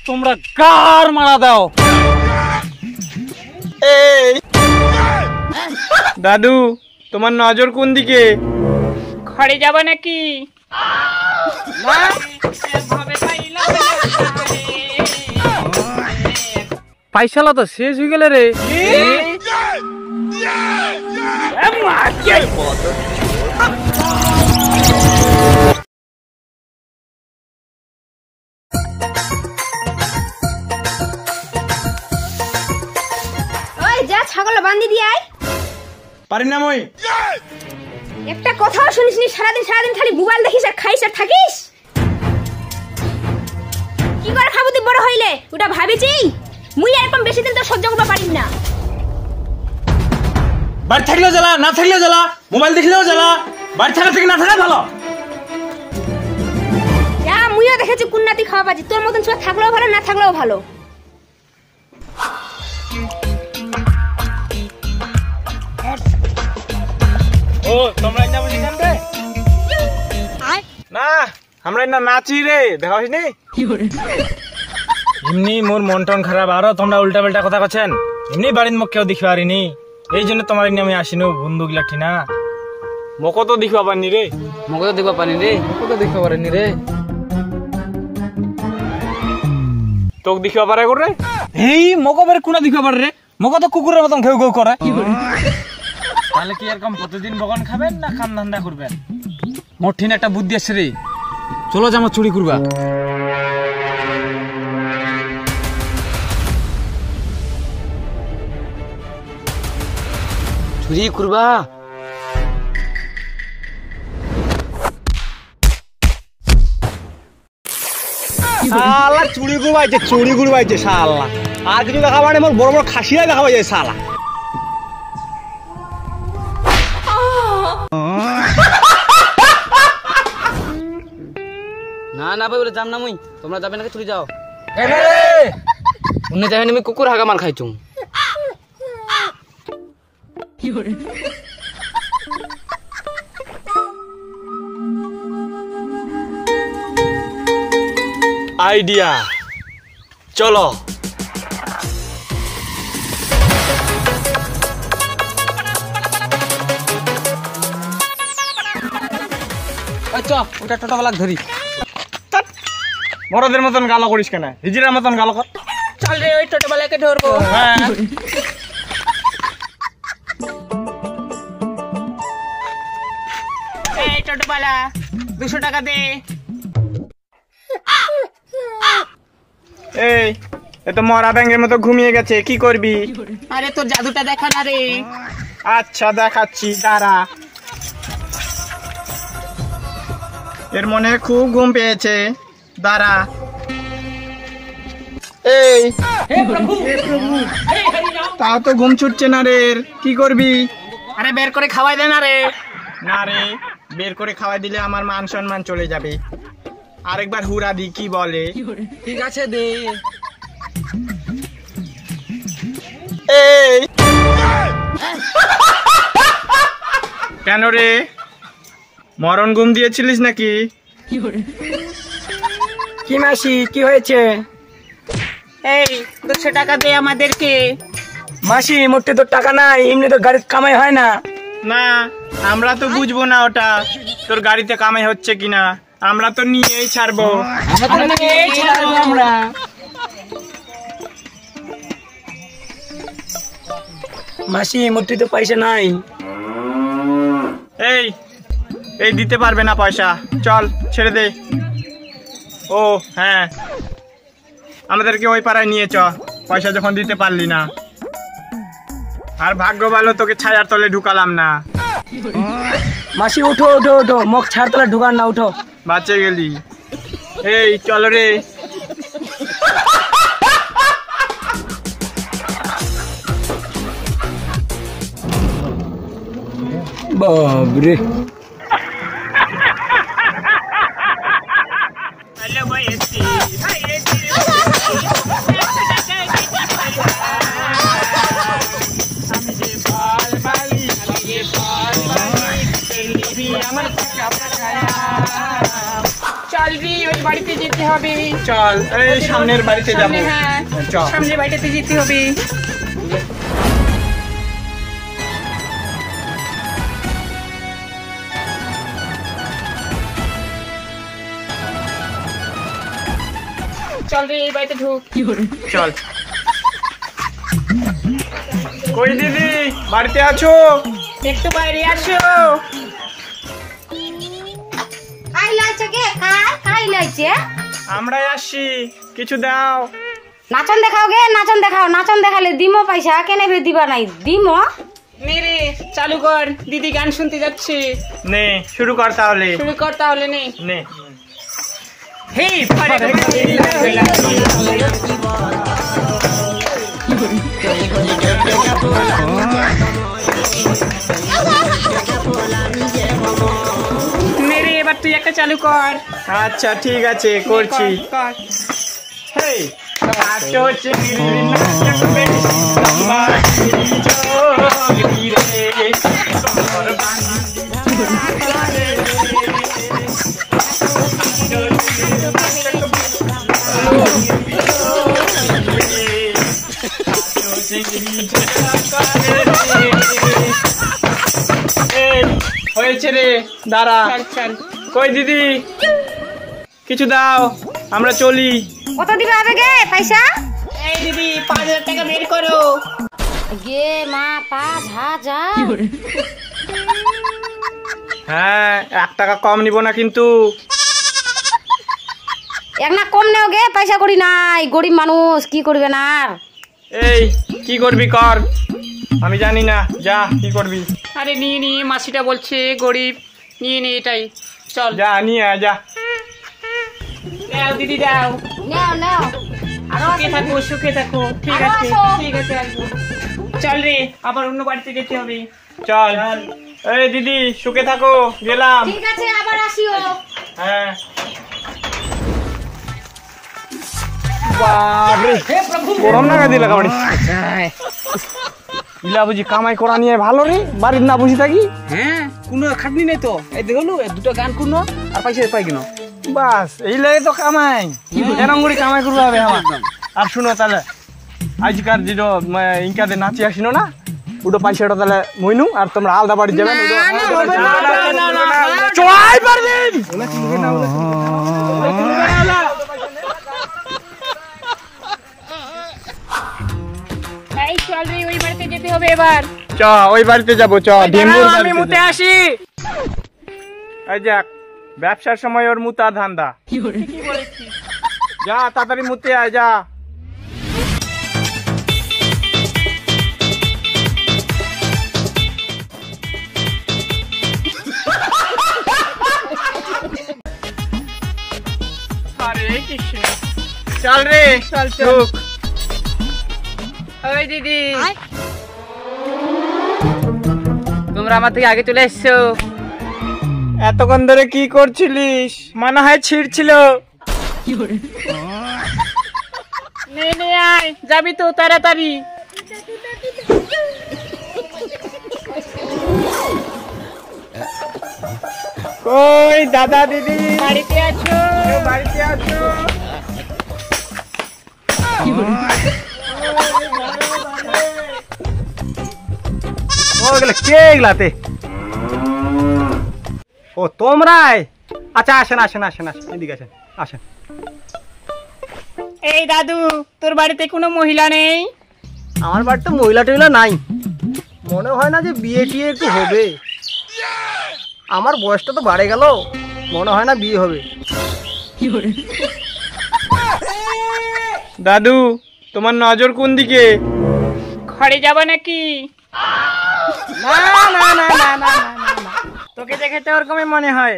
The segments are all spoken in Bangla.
তোমরা কার মারা দাও। এই দাদু তোমার নজর কোন দিকে? ঘরে যাবে নাকি? পয়সালা তো শেষ হয়ে গেলে রে। যা ছাগল বান্ধি দিয়ে আয়। পারি না মই। একটা কথাও শুনিস নি, সারাদিন খালি মোবাইল দেখিস আর খাইস আর থাকিস। কি করে খাবো তুই বড় হইলে? ওটা ভাবিছি মুই এরকম বেশি দিন তো সহ্য করতে পারিম না। বাড়ি থাকলেও জ্বালা, না থাকলেও জ্বালা, মোবাইল দেখলেও জ্বালা, বাড়ি থাকা থেকে না থাকা ভালো। মুইও দেখেছি কুন্নাতি খাওয়া পাচ্ছি, তোর মতন ছোট থাকলেও ভালো না থাকলেও ভালো। ও তোমরা না বুঝি কেন রে? না আমরা না নাচি রে, দেখাস নি এমনি মোর মন টন খারাপ, আরো তোমরা উল্টা পাল্টা কথা কছেন। এমনি বাড়ির মুখ কেউ দেখতে পারিনি, এই জন্য তোমার আমি আসিনি বন্ধু গিলা ঠিনা। মকো তো দেখবা পারিনি রে, মকে তো দেখবা পারিনি রে, মকে তো দেখবা পারিনি রে। তোকে দেখবা পারে করে? এই মকে বারে কোনা দেখবা পারে রে? মকে তো কুকুরের মতন ঘেউ ঘেউ করে। তাহলে কি এরকম প্রতিদিন বগন খাবেন না খান ধান্দা করবেন? মোর ঠিন একটা বুদ্ধি আছে রে, চলো জামা চুরি করবা। চুরি করবা? শালা চুরি করবাইছে শালা। আর কিছু দেখাবা না, মোর বড় বড় খাসিয়া দেখাবা যায় শালা। না না ভাই বলে যাম না মুই, তোমরা যাবে নাকি চুরি যাও। উনি যাবেন আমি কুকুর হাগা মার খাইছুম। আইডিয়া, চলো আচ্ছা ওটা টোটোওয়ালা ধরি। বড়দের মতন গালো করিস কেন, হিজড়ার মতন গালো কর। চল রে ওই টোটোওয়ালাকে ধরবো। হ্যাঁ এই টোটোওয়ালা 200 টাকা দে। এই এ তো মরা ব্যাঙের মতো ঘুমিয়ে গেছে, কি করবি? আরে তোর জাদুটা দেখা না রে। আচ্ছা দেখাচ্ছি, দাঁড়া। এর মনে খুব ঘুম পেয়েছে, দাঁড়া। এই তাও তো ঘুম ছুটছে না রে, কি করবি? আরে বের করে খাওয়াই দে না রে। না রে, বের করে খাওয়াই দিলে আমার মান সম্মান চলে যাবে। আরেকবার হুরা দি, কি বলে? ঠিক আছে দে। এই কেন রে, মরণ ঘুম দিয়েছিলিস নাকি? কি মাসি কি হয়েছে? এই 200 টাকা দে আমাদেরকে। মাসি মোটে তো টাকা নাই, এমনি তো গাড়ির কামাই হয় না। না আমরা তো বুঝবো না ওটা তোর গাড়িতে কামাই হচ্ছে কিনা, আমরা তো নিয়েই ছাড়বো। আমরা মাসি মোটে তো পয়সা নাই। এই এই দিতে পারবে না পয়সা, চল ছেড়ে দে। ও হ্যাঁ, আমাদেরকে ওই পাড়ায় নিয়ে চ, পয়সা যখন দিতে পারলি না। আর ভাগ্য ভালো তোকে ছায়ার তলে ঢুকালাম না। মাসি উঠো উঠো উঠো, মুখ ছাড় তলে ঢুকান না, উঠো। বাঁচে গেলি। এই চল রে। বাবরে চল রে ওই বাড়িতে যেতে হবে। চল এই সামনের বাড়িতে যাবো। হ্যাঁ, চল। সামনের বাড়িতে যেতে হবে। চল রে, এই বাড়িতে ঢুক। চল। কই দিদি, বাড়িতে আছো? একটু বাইরে আসো। খাই লাইছে কে? খাই লাইছে। আমরাই আসছি, কিছু দাও। নাচন দেখাও গে, নাচন দেখাও। নাচন দেখালে দিমো পয়সা, কেনে বে দিবা নাই দিমো। নে রে, চালু কর, দিদি গান শুনতে যাচ্ছে। নে শুরু কর তাহলে। শুরু কর তাহলে। নে নে। হেই ফারে নে রে, এবার তুই একটা চালু কর। আচ্ছা ঠিক আছে, করছি। কর। হেই নাচো চিংড়ি নাচো বে, লম্বা চিংড়ি রে, তোর হয়েছে রে, দাঁড়া। চল। কই দিদি, কিছু দাও, আমরা চলি। কত দিবা হবে গে পয়সা? এই দিদি 5,000 টাকা বের করো। গে মা 5,000। হ্যাঁ, 1 টাকা কম নিব না কিন্তু। এক না কম নেও গে, পয়সা করি নাই, গরিব মানুষ কি করবে না আর। এই কি করবি কর, আমি জানি না, যা কি করবি। আরে নিয়ে মাসিটা বলছে গরিব, নিয়ে এটাই। চল যা নিয়ে আয়, যা। দাও দিদি দাও। নেও নেও। সুখে থাকো। ঠিক আরো আছে, আসো। ঠিক আছে, আসবো। চল রে, আবার অন্য বাড়িতে যেতে হবে। চল। এই দিদি সুখে থাকো, গেলাম। ঠিক আছে, আবার আসিও। হ্যাঁ। বাপরে, গরম লাগা দিলা কাবাড়ি। ইলা বুঝি কামাই করা নিয়ে ভালো রে, বাড়ির না বুঝি থাকি। হ্যাঁ, কোনো খাটনি নাই তো। এই দেখলো দুটো গান করলো আর পয়সা পাই কিনো। বাস এই লাগে তো কামাই, এরম করে কামাই করবো হবে আমার। আর শুনো তাহলে, আজকার যেটা ইনকাতে নাচি আসিনো না, ওটা পয়সাটা তাহলে মইনু, আর তোমরা আলাদা বাড়ি যাবেন। চলাই পারবেন। এই চল রে, ওই বাড়িতে যেতে হবে এবার। চ ওই বাড়িতে যাবো, চ ডেঙ্গুর আমি মুতে আসি। এই যাক, ব্যবসার সময় ওর মুতা ধান্দা। যা তাড়াতাড়ি মুতে আয়, যা। আরে কৃষ্ণ। চল রে, চল চল। ওই দিদি, তোমরা আমার থেকে আগে চলে এসছো। এতক্ষণ ধরে কি করছিলিস? মনে হয় ছিড়ছিল। নে আয়, যাবি তো তাড়াতাড়ি। কই দাদা দিদি, বাড়িতে আছো? কেউ বাড়িতে আছো? ও গেলে কে গেলাতে? ও তোমরাই? আচ্ছা আসেন আসেন আসেন আসেন, এদিকে আসেন, আসেন। এই দাদু, তোর বাড়িতে কোনো মহিলা নেই? আমার বাড়িতে মহিলা টহিলা নাই, মনে হয় না যে বিয়ে টিয়ে একটু হবে। আমার বয়সটা তো বাড়ে গেল, মনে হয় না বিয়ে হবে। দাদু তোমার নজর কোন দিকে? ঘরে যাবো নাকি? না না না না না না না, তোকে দেখে তো ওরকমই মনে হয়।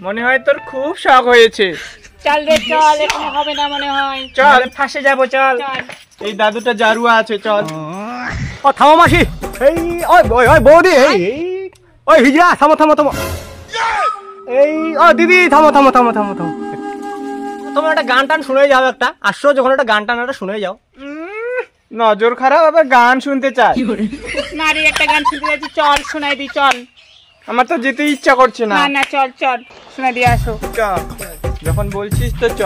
মনে হয় তোর খুব শখ হয়েছে। চল রে চল, এখানে হবে না মনে হয়। চল ফাঁসে যাবো, চল। চল। এই দাদুটা জারুয়া আছে, চল। ও থামো মাসি, এই ওই ওই ওই বৌদি, এই ওই হিজড়া, থামো থামো থামো। এই ও দিদি, থামো থামো থামো থামো থামো। তোমরা একটা গান টান শুনে যাও, একটা আসছো যখন একটা গান টান একটা শুনে যাও। নজর খারাপ, আবার গান শুনতে চাই। না রে, একটা গান শুনতে যাচ্ছি, চল শোনাই দি, চল। আমার তো যেতে ইচ্ছা করছে না। না না চল চল শোনা দিয়ে আসো। চ, যখন বলছিস তো চ।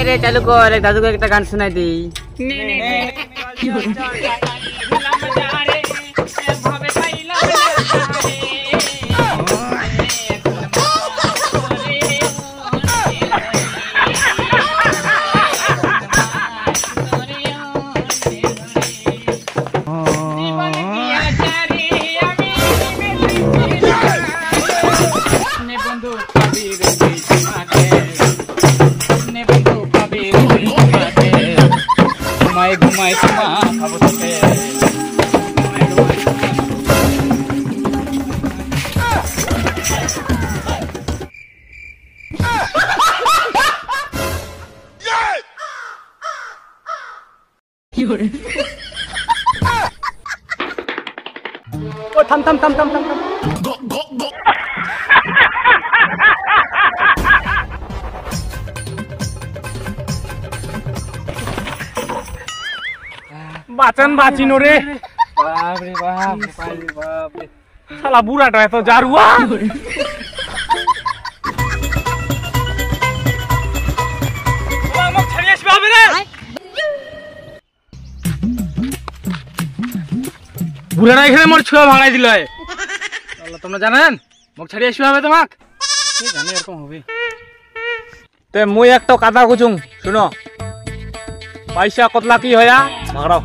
রে চালু কর, দাদুকে একটা গান শোনাই দিই। ঘুমাই খাবো তোকে। ও থাম থাম থাম থাম থাম থাম। বাঁচান বাঁচিন রে। শালা বুড়াটা এত জারুয়া। বুড়াটা এখানে মোর ছুয়া ভাঙাই দিল। তোমরা জানেন মোক ছাড়িয়ে আসবে হবে তোমাক? জানে এরকম হবে। তে মুই একটা কথা কুচুং শুনো, পয়সা কতলা কি হয়া ভাগড়াও।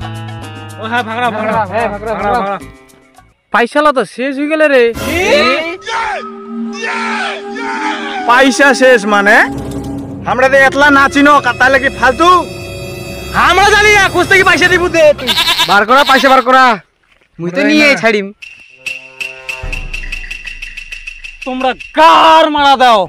ও হ্যাঁ ভাগড়াও ভাগড়াও ভাগড়াও। পয়সালা তো শেষ হয়ে গেলে রে। পয়সা শেষ মানে আমরা তো এতলা নাচিনো তাহলে কি ফালতু? আমরা জানি না খুঁজতে কি পয়সা দিব দে। বার করা পয়সা বার করা, মুই তো নিয়ে ছাড়িম। তোমরা কার মারা দাও।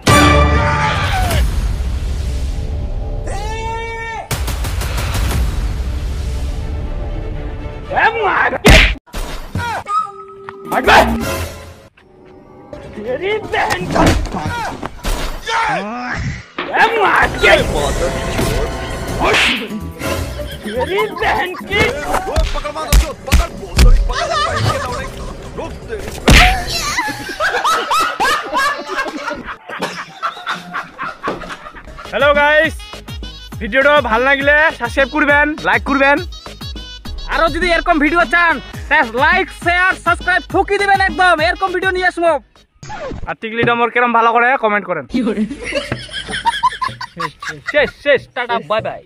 হ্যালো গাইস, ভিডিওটা ভালো লাগলে সাবস্ক্রাইব করবেন, লাইক করবেন। আরো যদি এরকম ভিডিও চান লাইক শেয়ার সাবস্ক্রাইব ঠুকি দিবেন একদম। এরকম ভিডিও নিয়ে আসবো। আর টিকলি ডমর কেরম ভালো করে কমেন্ট করেন। শেষ শেষ টাটা বাই বাই।